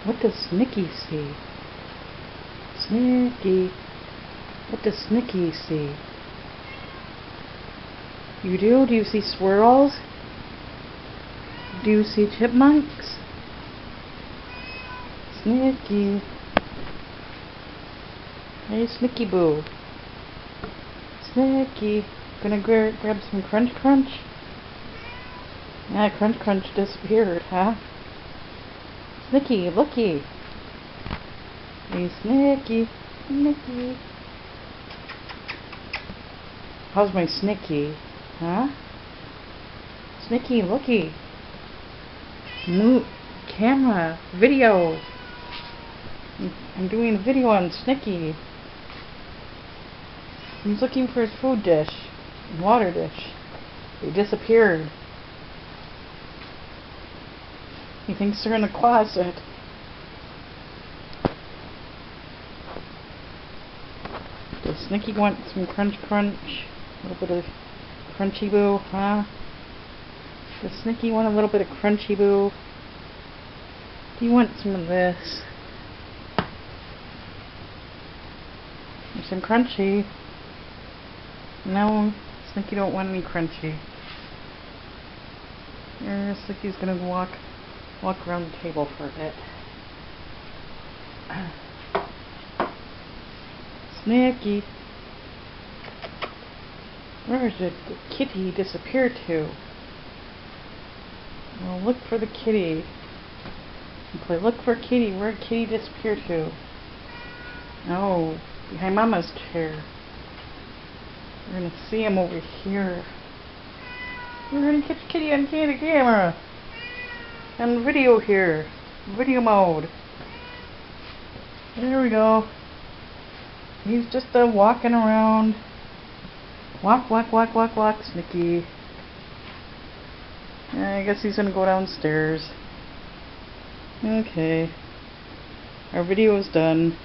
What does Snicky see? Snicky. What does Snicky see? You do? Do you see swirls? Do you see chipmunks? Snicky. Hey, Snicky Boo. Snicky. Gonna grab some Crunch Crunch? Yeah, Crunch Crunch disappeared, huh? Snicky, looky. Hey, Snicky. Snicky. How's my Snicky? Huh? Snicky, looky. Move. Camera. Video. I'm doing a video on Snicky. He's looking for his food dish. Water dish. They disappeared. He thinks they're in the closet. Does Snicky want some Crunch Crunch? A little bit of Crunchy Boo, huh? Does Snicky want a little bit of Crunchy Boo? Do you want some of this? Or some Crunchy? No, Snicky don't want any Crunchy. Here, Snicky's gonna walk around the table for a bit. Snicky. Where did the kitty disappear to? Well, look for the kitty. Play look for kitty. Where did kitty disappear to? Oh, behind Mama's chair. We're gonna see him over here. We're gonna catch kitty on camera. On video here. Video mode. There we go. He's just walking around. Walk, Snicky. I guess he's gonna go downstairs. Okay. Our video is done.